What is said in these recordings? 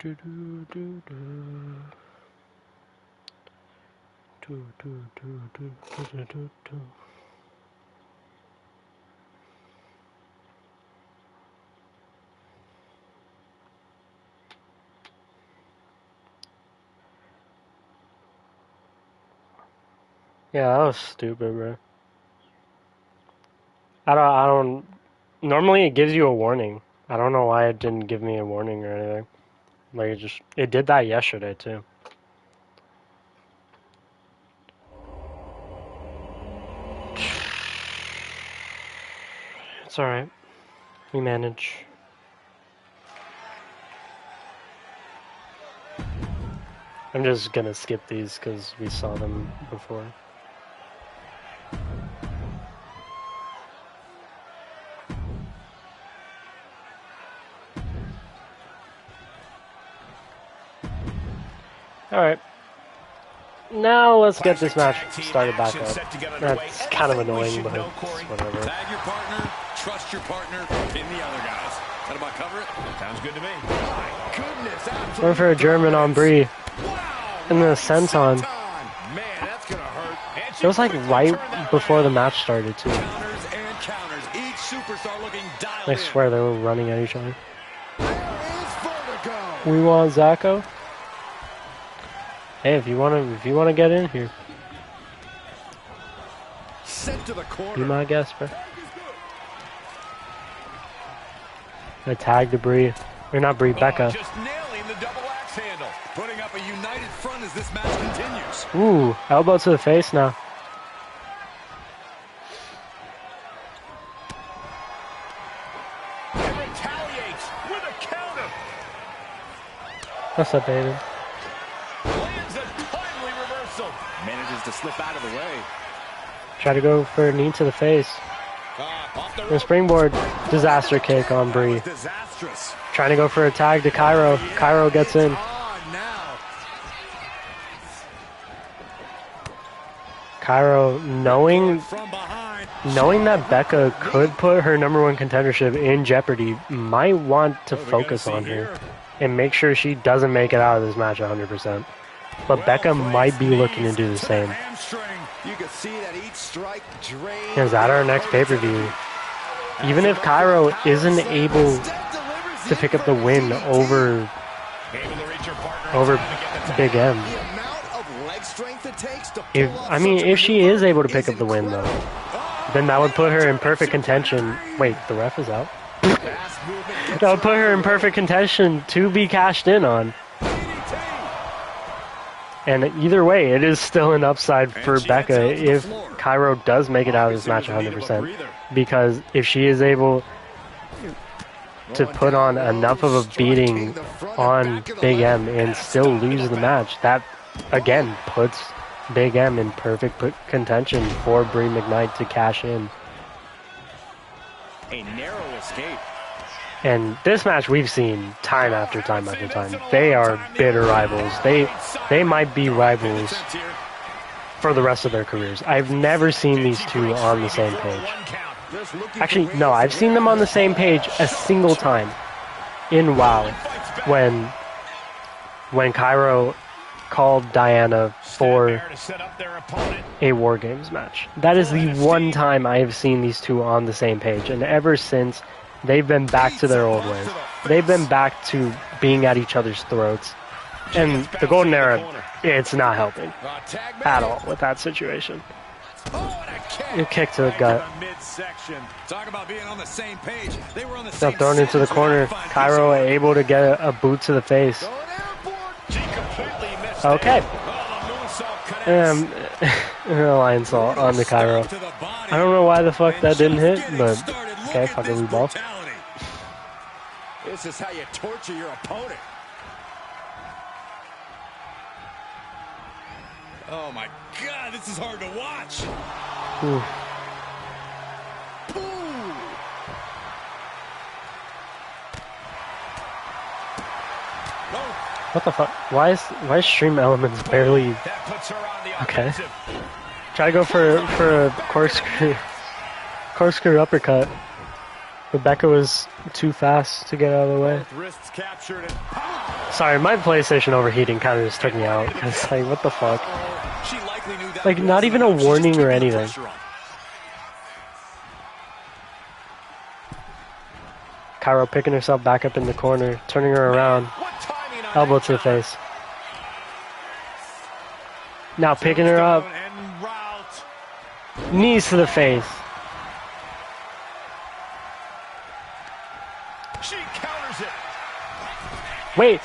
Yeah, that was stupid, bro. I don't. Normally it gives you a warning. I don't know why it didn't give me a warning or anything. Like it did that yesterday too. It's alright. We manage. I'm just gonna skip these because we saw them before. Alright. Now let's get this match started back up. That's kind of annoying, but whatever. Tag your partner, trust your partner, pin the other guys. That about cover it? Sounds good to me. My goodness, going for a German on Bree. And the senton. Man, that's gonna hurt. It was like right before the match started too. Counters and counters. Each superstar looking dialed I swear they were running at each other. We want Zacho. Hey, if you wanna get in here, sent to the corner. be my guest, bro. I tagged Bree, or not Bree, Becca. Just nailing the double axe handle, putting up a united front as this match continues. Ooh, elbow to the face now. And retaliates with a counter. What's up, David? Lands a timely reversal. Manages to slip out of the way. Try to go for a knee to the face. The springboard disaster kick on Bree. Disastrous. Trying to go for a tag to Cairo. Cairo gets in. Cairo, knowing that Becca could put her #1 contendership in jeopardy, might want to focus on her and make sure she doesn't make it out of this match 100%. But Becca might be looking to do the same. Is that our next pay-per-view? Even if Cairo isn't able to pick up the win over Big M. If she is able to pick up the win though, then that would put her in perfect contention. Wait, the ref is out. That would put her in perfect contention to be cashed in on. And either way, it is still an upside for Becca if Cairo does make it out of this match 100%. Because if she is able to put on enough of a beating on Big M and still lose the match, that again puts Big M in perfect contention for Brie McKnight to cash in. A narrow escape. And this match we've seen time after time after time. They are bitter rivals. They might be rivals for the rest of their careers. I've never seen these two on the same page. Actually, no, I've seen them on the same page a single time in WoW when Cairo called Diana for a War Games match. That is the one time I have seen these two on the same page, and ever since, they've been back to their old ways. They've been back to being at each other's throats. And the Golden Era, it's not helping at all with that situation. A kick to the gut. Now thrown into the corner. Cairo able to get a boot to the face. Okay. Lion Salt on the Cairo. I don't know why the fuck that didn't hit, but okay, fuck it, we ball. This is how you torture your opponent. Oh my God, this is hard to watch. Ooh. What the fuck? Why is Stream Elements barely okay? Try to go for a corkscrew uppercut. But Becca was too fast to get out of the way. Wrists captured and Sorry, my PlayStation overheating kind of just took me out. It's like, what the fuck? she likely knew that Like, not even a wasn't enough. She just warning kept or the anything. pressure on. Cairo picking herself back up in the corner, turning her around, What timing on elbow that to the counter. face. Now picking her up, And route. knees to the face. She counters it. Wait,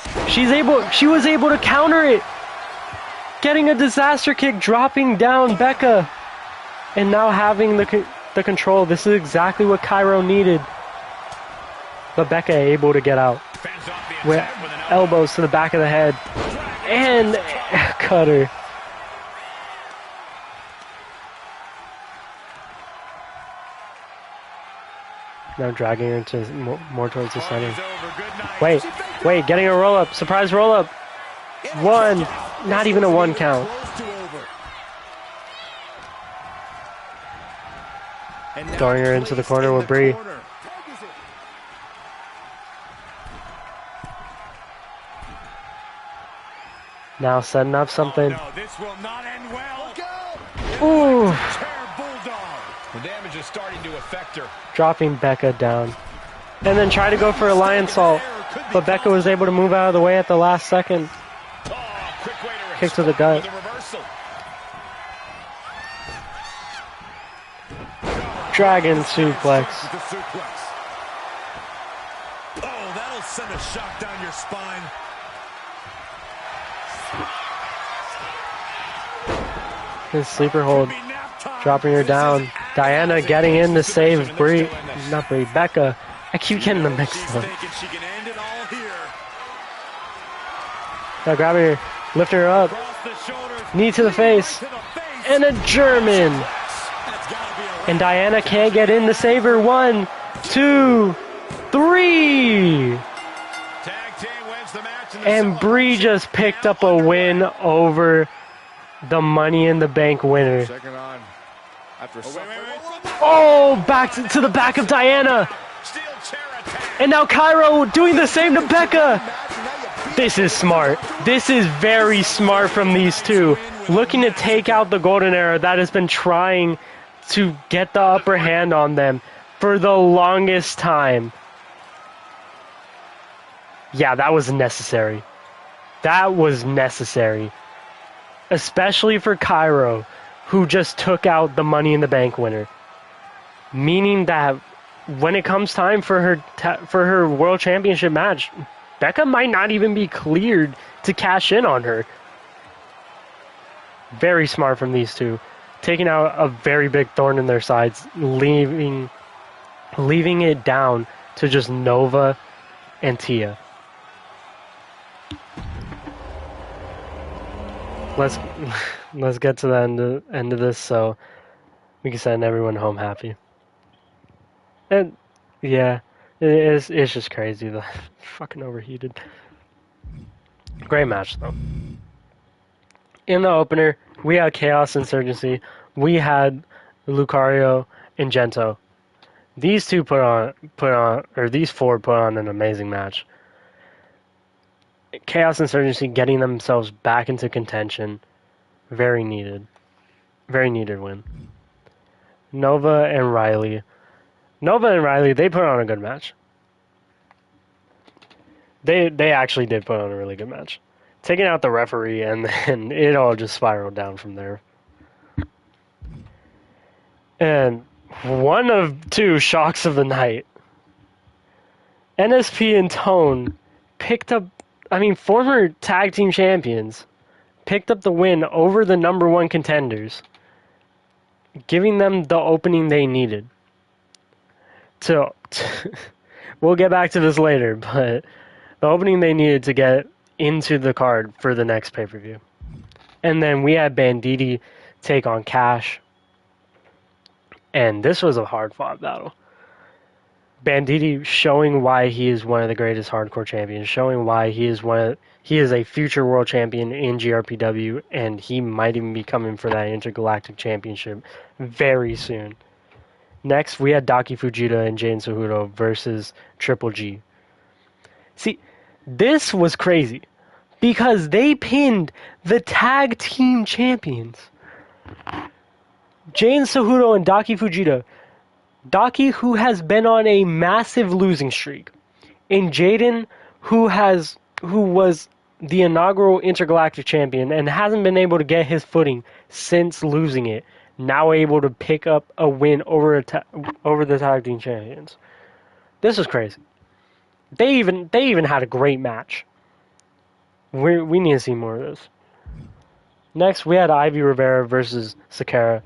she was able to counter it. Getting a disaster kick, dropping down Becca. And now having the control. This is exactly what Cairo needed. But Becca able to get out. Fends off the With attack with an elbow. elbows to the back of the head. And cutter. Now dragging her to more towards the center. It's over. Good night. Wait, getting a roll up. Surprise roll up. One. Not even a one count. Close to over. And now Throwing her into the placed corner in with the Bree. corner. Now setting up something. No, this will not end well. Ooh. Tear Bulldog. The damage is starting to affect her. Dropping Becca down. And then try to go for a lion salt. But Becca was able to move out of the way at the last second. Oh, quick way to Kick to the respond gut. with a reversal. Dragon suplex. With the suplex. Oh, that'll send a shock down your spine. His sleeper hold. Could be nap time. Dropping her This down. is Diana agonizing. getting in to save Submission, Bree. and they're still in this. Not Bree. Becca. I keep getting them mixed She's up. thinking she can end it all here. Now grabbing her. Lifting her up. Across the shoulders. Knee to the face. Right to the face. And a German. That's gotta be a And Diana can't get in to save her. 1, 2, 3. tag team wins the match. And, the And Bree just picked up a win over the Money in the Bank winner. Second on. After Oh, back to the back of Diana. Steel chair attack. And now Cairo doing the same to Becca. This is smart. This is very smart from these two. Looking to take out the Golden Era that has been trying to get the upper hand on them for the longest time. Yeah, that was necessary. That was necessary. Especially for Cairo, who just took out the Money in the Bank winner. Meaning that when it comes time for her World Championship match, Becca might not even be cleared to cash in on her. Very smart from these two. Taking out a very big thorn in their sides, leaving it down to just Nova and Tia. Let's get to the end of this so we can send everyone home happy. And yeah, it's just crazy. The fucking overheated. Great match though. In the opener, we had Chaos Insurgency. We had Lucario and Gento. These two these four put on an amazing match. Chaos Insurgency getting themselves back into contention. Very needed. Very needed win. Nova and Riley, they put on a good match. They actually did put on a really good match. Taking out the referee, and then it all just spiraled down from there. And one of two shocks of the night. NSP and Tone former tag team champions, picked up the win over the number one contenders, giving them the opening they needed. We'll get back to this later, but the opening they needed to get into the card for the next pay-per-view. And then we had Banditti take on Cash. And this was a hard-fought battle. Banditti showing why he is one of the greatest hardcore champions, showing why he is a future world champion in GRPW, and he might even be coming for that intergalactic championship very soon. Next, we had Daki Fujita and Jane Cejudo versus Triple G. See, this was crazy because they pinned the tag team champions. Jane Cejudo and Daki Fujita. Daki, who has been on a massive losing streak, and Jaden, who was the inaugural intergalactic champion and hasn't been able to get his footing since losing it, now able to pick up a win over the tag team champions. This is crazy. They even had a great match. We need to see more of this. Next, we had Ivy Rivera versus Sakara.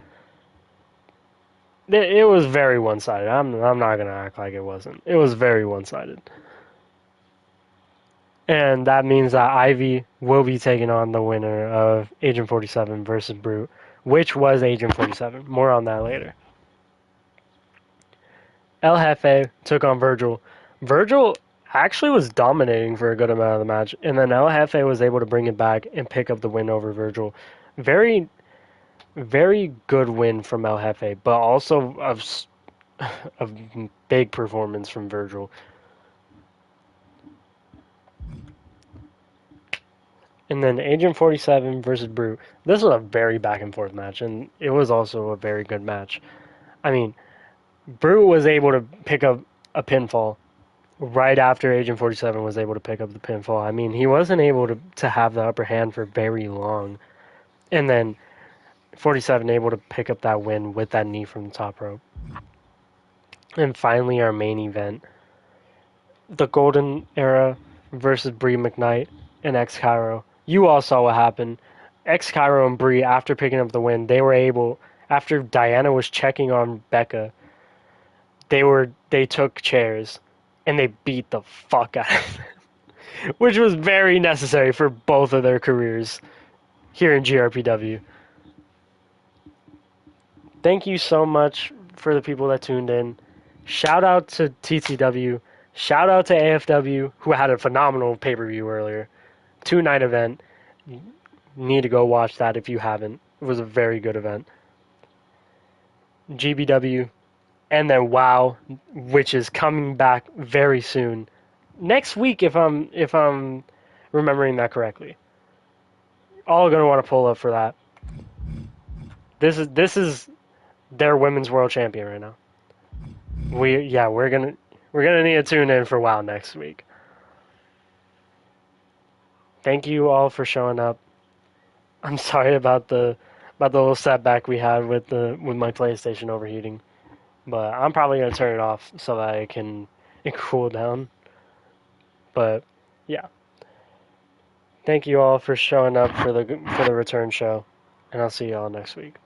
It was very one-sided. I'm not gonna act like it wasn't. It was very one-sided. And that means that Ivy will be taking on the winner of Agent 47 versus Brute, which was Agent 47. More on that later. El Jefe took on Virgil. Virgil actually was dominating for a good amount of the match, and then El Jefe was able to bring it back and pick up the win over Virgil. Very, very good win from El Jefe, but also a big performance from Virgil. And then Agent 47 versus Brute. This was a very back and forth match, and it was also a very good match. I mean, Brute was able to pick up a pinfall right after Agent 47 was able to pick up the pinfall. I mean, he wasn't able to have the upper hand for very long. And then 47 able to pick up that win with that knee from the top rope. And finally, our main event, the Golden Era versus Brie McKnight and X-Cairo. You all saw what happened. X-Cairo and Brie, after picking up the win, they were able, after Diana was checking on Becca, they took chairs and they beat the fuck out of them, which was very necessary for both of their careers here in GRPW. Thank you so much for the people that tuned in. Shout out to TTW. Shout out to AFW, who had a phenomenal pay-per-view earlier. 2-night event. You need to go watch that if you haven't. It was a very good event. GBW. And then WoW, which is coming back very soon. Next week, if I'm remembering that correctly. All gonna want to pull up for that. This is their women's world champion right now. We're gonna need to tune in for WoW next week. Thank you all for showing up. I'm sorry about the little setback we had with my PlayStation overheating, but I'm probably gonna turn it off so that it can cool down. But yeah, thank you all for showing up for the return show, and I'll see you all next week.